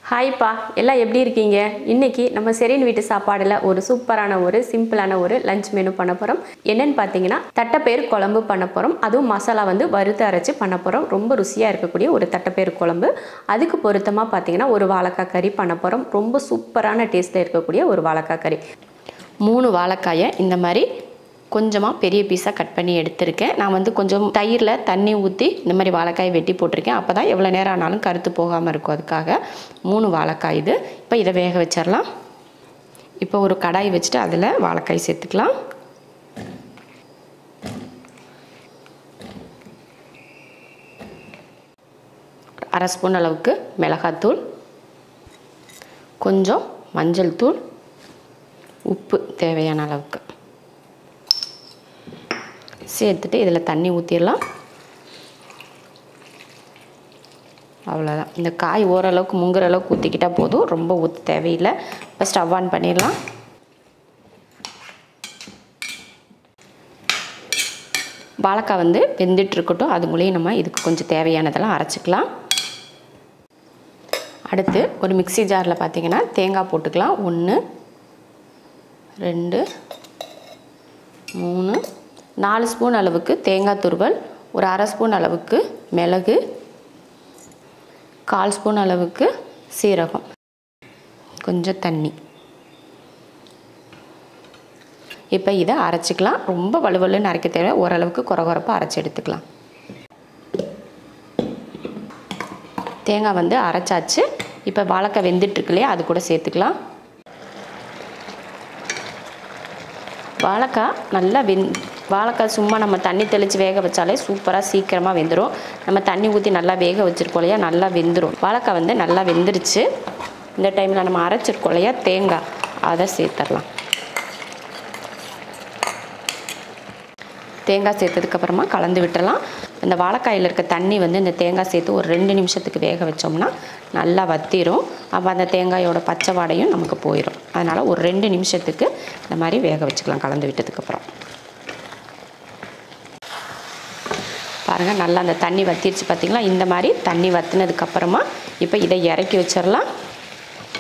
Hi பா, எல்லாம் எப்படி இருக்கீங்க? இன்னைக்கு நம்ம செரின் வீட்டு சாப்பாடுல ஒரு சூப்பரான ஒரு சிம்பிளான ஒரு லஞ்ச் மெனு பண்ண போறோம். என்னன்னு பார்த்தீங்கன்னா தட்டைப்பயிறு குழம்பு பண்ண போறோம். அதுவும் மசாலா வந்து வறுத்து அரைச்சு பண்ண போறோம். ரொம்ப ருசியா இருக்கக்கூடிய ஒரு தட்டைப்பயிறு குழம்பு. அதுக்கு பொருத்தமா பார்த்தீங்கன்னா ஒரு வாழைக்காய் கறி பண்ண போறோம். ரொம்ப சூப்பரான டேஸ்ட்ல இருக்கக்கூடிய ஒரு வாழைக்காய் கறி. 3 வாழைக்காயை இந்த மாதிரி கொஞ்சமாக பெரிய பீஸாக கட் பண்ணி எடுத்திருக்கேன். நான் வந்து கொஞ்சம் தயிரில் தண்ணி ஊற்றி இந்த மாதிரி வாழைக்காயை வெட்டி போட்டிருக்கேன். அப்போ தான் எவ்வளோ நேரம் ஆனாலும் கருத்து போகாமல் இருக்கும். அதுக்காக 3 வாழைக்காய் இது. இப்போ இதை வேக வச்சிடலாம். இப்போ ஒரு கடாய் வச்சுட்டு அதில் வாழைக்காய் சேர்த்துக்கலாம். அரை ஸ்பூன் அளவுக்கு மிளகாத்தூள், கொஞ்சம் மஞ்சள் தூள், உப்பு தேவையான அளவுக்கு சேர்த்துட்டு இதில் தண்ணி ஊற்றிடலாம். அவ்வளோதான். இந்த காய் ஓரளவுக்கு முங்குற அளவுக்கு ஊற்றிக்கிட்டால் போதும், ரொம்ப ஊற்ற தேவையில்லை. இப்போ ஸ்டவ் ஆன் பண்ணிடலாம். வாழைக்காய் வந்து வெந்துட்டு இருக்கட்டும். அது மூலியம் நம்ம இதுக்கு கொஞ்சம் தேவையானதெல்லாம் அரைச்சிக்கலாம். அடுத்து ஒரு மிக்ஸி ஜாரில் பார்த்திங்கன்னா தேங்காய் போட்டுக்கலாம். 1 2 3 4 ஸ்பூன் அளவுக்கு தேங்காய் துருவல், ஒரு அரை ஸ்பூன் அளவுக்கு மிளகு, 1/4 ஸ்பூன் அளவுக்கு சீரகம், கொஞ்சம் தண்ணி. இப்போ இதை அரைச்சிக்கலாம். ரொம்ப வலுவலுன்னு அரைக்க தேவை, ஓரளவுக்கு குறகுறப்பாக அரைச்சி எடுத்துக்கலாம். தேங்காய் வந்து அரைச்சாச்சு. இப்போ வாழைக்காய் வெந்துட்டுருக்கு இல்லையா, அது கூட சேர்த்துக்கலாம். வாழைக்காய் நல்லா வாழைக்காய் சும்மா நம்ம தண்ணி தெளித்து வேக வச்சாலே சூப்பராக சீக்கிரமாக வெந்துடும். நம்ம தண்ணி ஊற்றி நல்லா வேக வச்சுருக்கோம் இல்லையா, நல்லா வெந்துடும். வாழைக்காய் வந்து நல்லா வெந்துருச்சு. இந்த டைமில் நம்ம அரைச்சிருக்கோம் இல்லையா தேங்காய், அதை சேர்த்துடலாம். தேங்காய் சேர்த்ததுக்கப்புறமா கலந்து விட்டுடலாம். இந்த வாழைக்காயில் இருக்க தண்ணி வந்து இந்த தேங்காய் சேர்த்து ஒரு 2 நிமிஷத்துக்கு வேக வச்சோம்னா நல்லா வத்திரும். அப்போ அந்த தேங்காயோட பச்சை வாடையும் நமக்கு போயிடும். அதனால் ஒரு 2 நிமிஷத்துக்கு இந்த மாதிரி வேக வச்சுக்கலாம். கலந்து விட்டதுக்கப்புறம் பாருங்கள், நல்லா அந்த தண்ணி வத்திருச்சு பார்த்திங்களா. இந்த மாதிரி தண்ணி வற்றினதுக்கப்புறமா இப்போ இதை இறக்கி வச்சிடலாம்.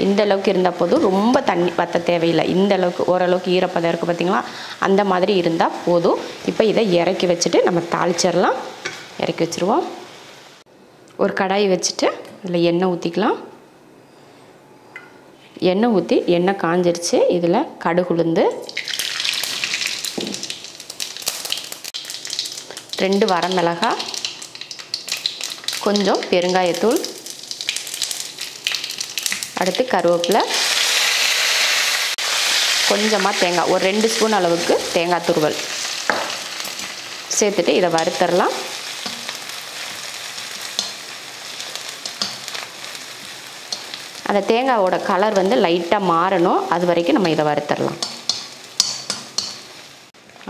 இந்த அளவுக்கு இருந்தால் போதும், ரொம்ப தண்ணி வற்ற தேவையில்லை. இந்த அளவுக்கு ஓரளவுக்கு ஈரப்பதம் இருக்குது பார்த்திங்களா, அந்த மாதிரி இருந்தால் போதும். இப்போ இதை இறக்கி வச்சுட்டு நம்ம தாளிச்சிடலாம். இறக்கி வச்சுருவோம். ஒரு கடாய் வச்சுட்டு அதில் எண்ணெய் ஊற்றிக்கலாம். எண்ணெய் ஊற்றி எண்ணெய் காஞ்சிருச்சு. இதில் கடுகு உளுந்து, 2 வரமிளகாய், கொஞ்சம் பெருங்காயத்தூள், அடுத்து கருவேப்பிலை, கொஞ்சமாக தேங்காய், ஒரு 2 ஸ்பூன் அளவுக்கு தேங்காய் துருவல் சேர்த்துட்டு இதை வறுத்தரலாம். அந்த தேங்காயோட கலர் வந்து லைட்டாக மாறணும், அது வரைக்கும் நம்ம இதை வறுத்தரலாம்.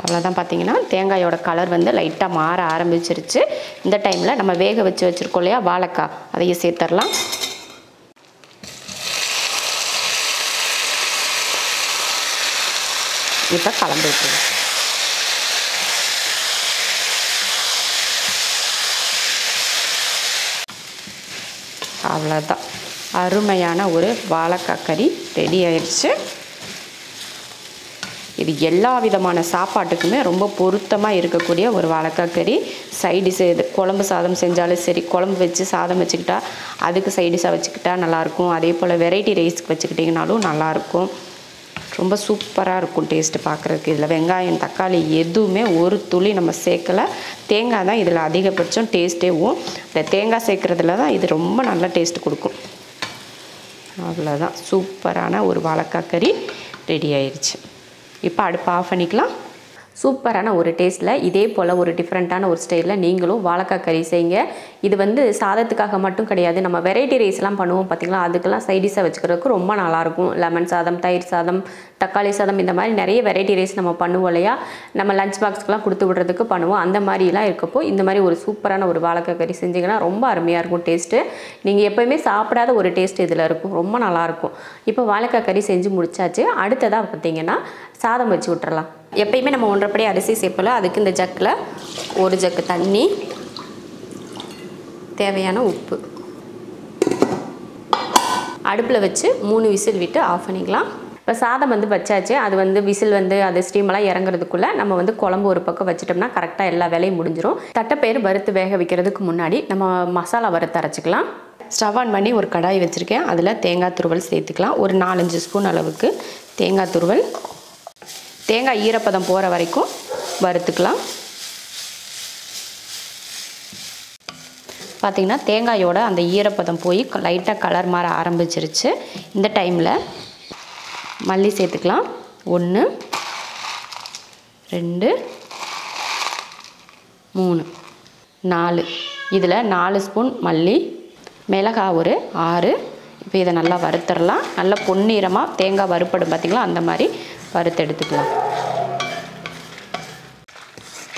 அவ்வளோதான். பார்த்திங்கன்னா தேங்காயோட கலர் வந்து லைட்டாக மாற ஆரம்பிச்சிருச்சு. இந்த டைமில் நம்ம வேக வச்சுருக்கோம் இல்லையா வாழைக்காய், அதையும் சேர்த்துடலாம். இப்போ கலந்து விட்டுருவோம். அவ்வளோதான். அருமையான ஒரு வாழைக்காய் கறி ரெடி ஆயிடுச்சு. இது எல்லா விதமான சாப்பாட்டுக்குமே ரொம்ப பொருத்தமாக இருக்கக்கூடிய ஒரு வாழைக்காய் கறி. சைடிஷ் இது குழம்பு சாதம் செஞ்சாலும் சரி, குழம்பு வச்சு சாதம் வச்சுக்கிட்டா அதுக்கு சைடிஷாக வச்சுக்கிட்டா நல்லாயிருக்கும். அதே போல் வெரைட்டி ரைஸ்க்கு வச்சுக்கிட்டிங்கனாலும் நல்லாயிருக்கும். ரொம்ப சூப்பராக இருக்கும் டேஸ்ட்டு பார்க்குறதுக்கு. இதில் வெங்காயம் தக்காளி எதுவுமே ஒரு துளி நம்ம சேர்க்கலை. தேங்காய் தான் இதில் அதிகபட்சம் டேஸ்ட்டேவும். இந்த தேங்காய் சேர்க்குறதுல தான் இது ரொம்ப நல்ல டேஸ்ட் கொடுக்கும். அவ்வளோதான். சூப்பரான ஒரு வாழைக்காய் கறி ரெடி ஆயிடுச்சு. இப்போ அடுப்பு ஆஃப் பண்ணிக்கலாம். சூப்பரான ஒரு டேஸ்ட்டில் இதே போல் ஒரு டிஃப்ரெண்ட்டான ஒரு ஸ்டைலில் நீங்களும் வாழைக்காய் கறி செய்யுங்க. இது வந்து சாதத்துக்காக மட்டும் கிடையாது, நம்ம வெரைட்டி ரைஸ்லாம் பண்ணுவோம் பார்த்திங்களா, அதுக்கெல்லாம் சைடிஷாக வச்சுக்கிறதுக்கு ரொம்ப நல்லாயிருக்கும். லெமன் சாதம், தயிர் சாதம், தக்காளி சாதம், இந்த மாதிரி நிறைய வெரைட்டி ரைஸ் நம்ம பண்ணுவோம் இல்லையா, நம்ம லஞ்ச் பாக்ஸ்க்கெலாம் கொடுத்து விடுறதுக்கு பண்ணுவோம். அந்த மாதிரிலாம் இருக்கப்போ இந்த மாதிரி ஒரு சூப்பரான ஒரு வாழைக்காய் கறி செஞ்சிங்கன்னா ரொம்ப அருமையாக இருக்கும் டேஸ்ட்டு. நீங்கள் எப்போயுமே சாப்பிடாத ஒரு டேஸ்ட் இதில் இருக்கும், ரொம்ப நல்லாயிருக்கும். இப்போ வாழைக்காய் கறி செஞ்சு முடிச்சாச்சு. அடுத்ததாக பார்த்திங்கன்னா சாதம் வச்சு விட்டுறலாம். எப்பயுமே நம்ம 1.5 படி அரிசி சேர்ப்பல, அதுக்கு இந்த ஜக்கில் 1 ஜக்கு தண்ணி, தேவையான உப்பு, அடுப்பில் வச்சு 3 விசில் விட்டு ஆஃப் பண்ணிக்கலாம். இப்போ சாதம் வந்து வச்சாச்சு. அது வந்து விசில் வந்து அது ஸ்டீமெல்லாம் இறங்குறதுக்குள்ளே நம்ம வந்து குழம்பு ஒரு பக்கம் வச்சிட்டோம்னா கரெக்டாக எல்லா வேலையும் முடிஞ்சிடும். தட்டைப்பயிறு வறுத்து வேக வைக்கிறதுக்கு முன்னாடி நம்ம மசாலா வறுத்து அரைச்சிக்கலாம். ஸ்டவ் ஆன் பண்ணி ஒரு கடாய் வச்சுருக்கேன். அதில் தேங்காய் துருவல் சேர்த்துக்கலாம். ஒரு 4-5 ஸ்பூன் அளவுக்கு தேங்காய் துருவல். தேங்காய் ஈரப்பதம் போகிற வரைக்கும் வறுத்துக்கலாம். பார்த்திங்கன்னா தேங்காயோட அந்த ஈரப்பதம் போய் லைட்டாக கலர் மாற ஆரம்பிச்சிருச்சு. இந்த டைமில் மல்லி சேர்த்துக்கலாம். 1 2 3 4. இதில் 4 ஸ்பூன் மல்லி, மிளகாய் ஒரு 6. இப்போ இதை நல்லா வறுத்துடலாம். நல்லா பொன்னிறமாக தேங்காய் வறுப்படும் பார்த்திங்களா, அந்த மாதிரி வறுத்து எடுத்துக்கலாம்.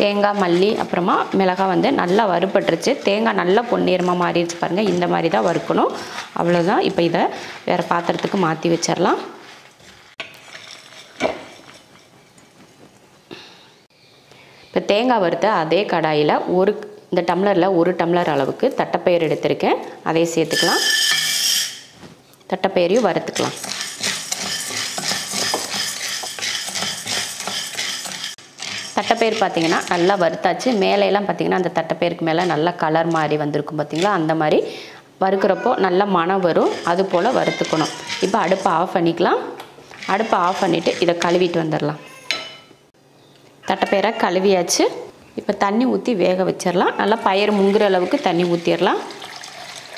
தேங்காய், மல்லி, அப்புறமா மிளகாய் வந்து நல்லா வறுப்பட்டுருச்சு. தேங்காய் நல்லா பொன்னிறமாக மாறிடுச்சு பாருங்கள். இந்த மாதிரி தான் வறுக்கணும். அவ்வளோதான். இப்போ இதை வேறு பாத்திரத்துக்கு மாற்றி வச்சிடலாம். இப்போ தேங்காய் வறுத்த அதே கடாயில் இந்த டம்ளரில் 1 டம்ளர் அளவுக்கு தட்டைப்பயிறு எடுத்திருக்கேன். அதை சேர்த்துக்கலாம். தட்டைப்பயிரையும் வறுத்துக்கலாம். தட்டைப்பயிறு பார்த்திங்கன்னா நல்லா வறுத்தாச்சு. மேலையெல்லாம் பார்த்திங்கன்னா அந்த தட்டைப்பயிருக்கு மேலே நல்லா கலர் மாதிரி வந்திருக்கும் பார்த்திங்களா, அந்த மாதிரி வறுக்கிறப்போ நல்லா மணம் வரும். அது போல் வறுத்துக்கணும். இப்போ அடுப்பை ஆஃப் பண்ணிக்கலாம். அடுப்பை ஆஃப் பண்ணிவிட்டு இதை கழுவிட்டு வந்துடலாம். தட்டைப்பயிரை கழுவியாச்சு. இப்போ தண்ணி ஊற்றி வேக வச்சிடலாம். நல்லா பயிர் முங்குற அளவுக்கு தண்ணி ஊற்றிடலாம்.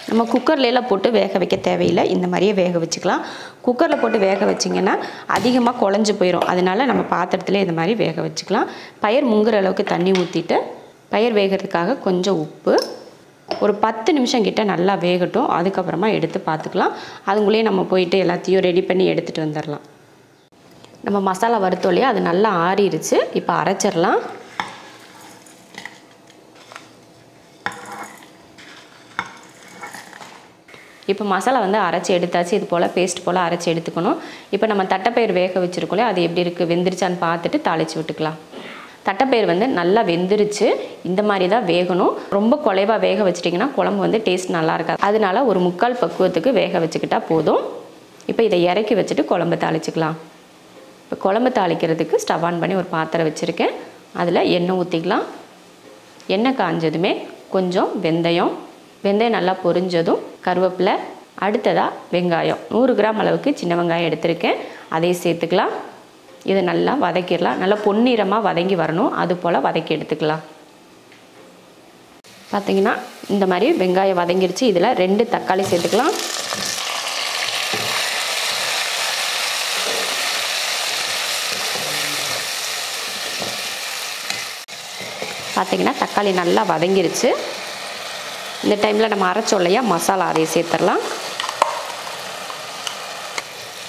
நம்ம குக்கர்லாம் போட்டு வேக வைக்க தேவையில்லை. இந்த மாதிரியே வேக வச்சுக்கலாம். குக்கரில் போட்டு வேக வச்சிங்கன்னா அதிகமாக குழஞ்சி போயிடும். அதனால நம்ம பாத்திரத்தில் இந்த மாதிரி வேக வச்சுக்கலாம். பயிர் முங்குற அளவுக்கு தண்ணி ஊற்றிட்டு பயிர் வேகிறதுக்காக கொஞ்சம் உப்பு, ஒரு 10 நிமிஷம் கிட்ட நல்லா வேகட்டும். அதுக்கப்புறமா எடுத்து பார்த்துக்கலாம். அதுக்குள்ளேயே நம்ம போயிட்டு எல்லாத்தையும் ரெடி பண்ணி எடுத்துகிட்டு வந்துடலாம். நம்ம மசாலா வறுத்தோம் இல்லையா, அது நல்லா ஆறிடுச்சு. இப்போ அரைச்சிடலாம். இப்போ மசாலா வந்து அரைச்சி எடுத்தாச்சு. இது போல் பேஸ்ட் போல் அரைச்சி எடுத்துக்கணும். இப்போ நம்ம தட்டைப்பயிறு வேக வச்சுருக்கோம், அது எப்படி இருக்குது, வெந்துருச்சான்னு பார்த்துட்டு தாளித்து விட்டுக்கலாம். தட்டைப்பயிறு வந்து நல்லா வெந்துருச்சு. இந்த மாதிரி தான் வேகணும். ரொம்ப குலைவாக வேக வச்சிட்டிங்கன்னா குழம்பு வந்து டேஸ்ட் நல்லா இருக்காது. அதனால ஒரு 3/4 பக்குவத்துக்கு வேக வச்சுக்கிட்டால் போதும். இப்போ இதை இறக்கி வச்சுட்டு குழம்பு தாளிச்சிக்கலாம். இப்போ குழம்பு தாளிக்கிறதுக்கு ஸ்டவ் ஆன் பண்ணி ஒரு பாத்திரம் வச்சுருக்கேன். அதில் எண்ணெய் ஊற்றிக்கலாம். எண்ணெய் காஞ்சதுமே கொஞ்சம் வெந்தயம் நல்லா பொரிஞ்சதும் கருவேப்பிலை, அடுத்ததாக வெங்காயம் 100 கிராம் அளவுக்கு சின்ன வெங்காயம் எடுத்திருக்கேன். அதை சேர்த்துக்கலாம். இதை நல்லா வதக்கிடலாம். நல்லா பொன்னிறமாக வதங்கி வரணும். அது போல் வதக்கி எடுத்துக்கலாம். பார்த்திங்கன்னா இந்த மாதிரி வெங்காயம் வதங்கிடுச்சு. இதில் 2 தக்காளி சேர்த்துக்கலாம். பார்த்திங்கன்னா தக்காளி நல்லா வதங்கிருச்சு. இந்த டைமில் நம்ம அரைச்சோம் இல்லையா மசாலா, அதை சேர்த்துடலாம்.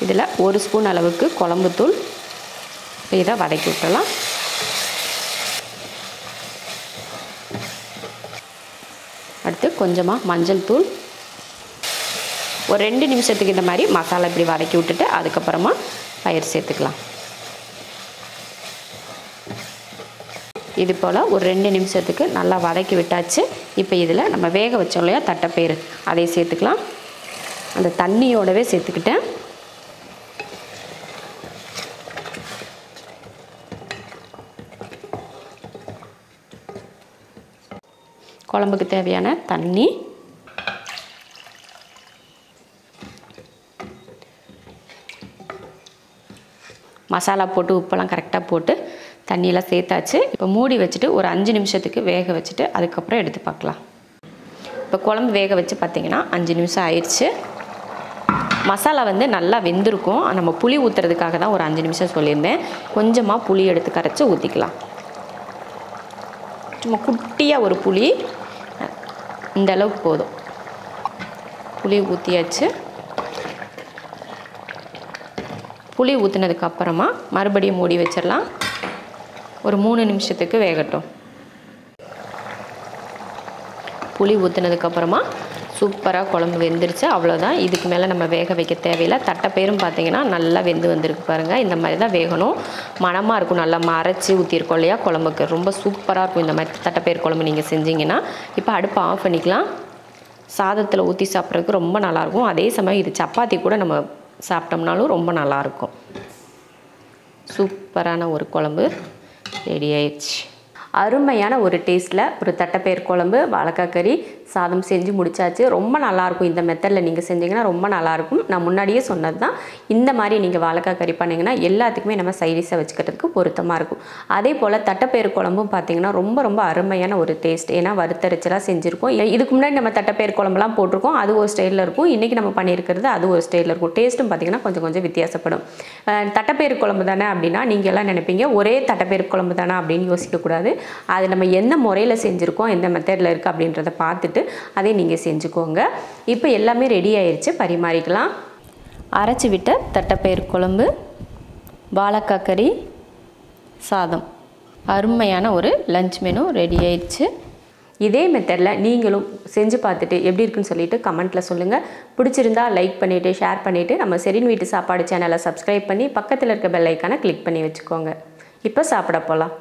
இதில் 1 ஸ்பூன் அளவுக்கு குழம்புத்தூள். இதை வதக்கி விட்டுறலாம். அடுத்து கொஞ்சமாக மஞ்சள் தூள். ஒரு 2 நிமிஷத்துக்கு இந்த மாதிரி மசாலா இப்படி வதக்கி விட்டுட்டு அதுக்கப்புறமா பயிர் சேர்த்துக்கலாம். இது போல் ஒரு 2 நிமிஷத்துக்கு நல்லா வதக்கி விட்டாச்சு. இப்போ இதில் நம்ம வேக வச்சோம் இல்லையா தட்டைப்பயிறு, அதை சேர்த்துக்கலாம். அந்த தண்ணியோடவே சேர்த்துக்கிட்டேன். குழம்புக்கு தேவையான தண்ணி, மசாலா போட்டு உப்பெல்லாம் கரெக்டாக போட்டு தண்ணியெல்லாம் சேர்த்தாச்சு. இப்போ மூடி வச்சுட்டு ஒரு 5 நிமிஷத்துக்கு வேக வச்சுட்டு அதுக்கப்புறம் எடுத்து பார்க்கலாம். இப்போ குழம்பு வேக வச்சு பார்த்திங்கன்னா 5 நிமிஷம் ஆயிடுச்சு. மசாலா வந்து நல்லா வெந்திருக்கும். நம்ம புளி ஊற்றுறதுக்காக தான் ஒரு 5 நிமிஷம் சொல்லியிருந்தேன். கொஞ்சமாக புளி எடுத்து கரைச்சி ஊற்றிக்கலாம். சும்மா குட்டியாக ஒரு புளி, இந்த அளவுக்கு போதும். புளி ஊற்றியாச்சு. புளி ஊற்றினதுக்கப்புறமா மறுபடியும் மூடி வச்சிடலாம். ஒரு 3 நிமிஷத்துக்கு வேகட்டும். புளி ஊற்றினதுக்கப்புறமா சூப்பராக குழம்பு வெந்துருச்சு. அவ்வளோதான். இதுக்கு மேலே நம்ம வேக வைக்க தேவையில்லை. தட்டைப்பயிரும் பார்த்திங்கன்னா நல்லா வெந்து வந்திருக்கு பாருங்கள். இந்த மாதிரி தான் வேகணும். மணமாக இருக்கும். நல்லா அரைச்சி ஊற்றிருக்கோம் இல்லையா குழம்புக்கு, ரொம்ப சூப்பராக இருக்கும் இந்த மாதிரி தட்டைப்பயிர் குழம்பு நீங்கள் செஞ்சிங்கன்னா. இப்போ அடுப்பை ஆஃப் பண்ணிக்கலாம். சாதத்தில் ஊற்றி சாப்பிட்றதுக்கு ரொம்ப நல்லாயிருக்கும். அதே சமயம் இது சப்பாத்தி கூட நம்ம சாப்பிட்டோம்னாலும் ரொம்ப நல்லாயிருக்கும். சூப்பரான ஒரு குழம்பு ரெடி ஆயிடுச்சு. அருமையான ஒரு டேஸ்ட்டில் ஒரு தட்டைப்பயிறு குழம்பு, வாழைக்காய் கறி, சாதம் செஞ்சு முடிச்சாச்சு. ரொம்ப நல்லாயிருக்கும். இந்த மெத்தடில் நீங்கள் செஞ்சிங்கன்னா ரொம்ப நல்லாயிருக்கும். நான் முன்னாடியே சொன்னது தான். இந்த மாதிரி நீங்கள் வாழைக்காய் கறி பண்ணிங்கன்னா எல்லாத்துக்குமே நம்ம சைடிஷாக வச்சுக்கிறதுக்கு பொருத்தமாக இருக்கும். அதே போல் தட்டைப்பயிறு குழம்பும் பார்த்திங்கன்னா ரொம்ப ரொம்ப அருமையான ஒரு டேஸ்ட். ஏன்னா வறுத்தரைச்சலாக செஞ்சுருக்கோம். இதுக்கு முன்னாடி நம்ம தட்டைப்பயிறு குழம்புலாம் போட்டிருக்கோம். அது ஒரு ஸ்டைலில் இருக்கும். இன்றைக்கி நம்ம பண்ணியிருக்கிறது அது ஒரு ஸ்டைலில் இருக்கும். டேஸ்ட்டும் பார்த்திங்கன்னா கொஞ்சம் கொஞ்சம் வித்தியாசப்படும். தட்டைப்பயிறு குழம்பு தானே அப்படின்னா நீங்கள் எல்லாம் நினைப்பீங்க ஒரே தட்டைப்பயிறு குழம்பு தானே அப்படின்னு யோசிக்கக்கூடாது. அது நம்ம எந்த முறையில் செஞ்சுருக்கோம், எந்த மெத்தடில் இருக்குது அப்படின்றத பார்த்துட்டு அதை நீங்கள் செஞ்சுக்கோங்க. இப்போ எல்லாமே ரெடி ஆயிடுச்சு, பரிமாறிக்கலாம். அரைச்சி விட்ட தட்டைப்பயிறு குழம்பு, வாழைக்காய் கறி, சாதம், அருமையான ஒரு லஞ்ச் மெனு ரெடி ஆயிடுச்சு. இதே மெத்தடில் நீங்களும் செஞ்சு பார்த்துட்டு எப்படி இருக்குன்னு சொல்லிட்டு கமெண்ட்டில் சொல்லுங்கள். பிடிச்சிருந்தா லைக் பண்ணிவிட்டு ஷேர் பண்ணிவிட்டு நம்ம ஷெரின் வீட்டு சாப்பாடு சேனலை சப்ஸ்கிரைப் பண்ணி பக்கத்தில் இருக்க பெல் ஐக்கானை கிளிக் பண்ணி வச்சுக்கோங்க. இப்போ சாப்பிட போகலாம்.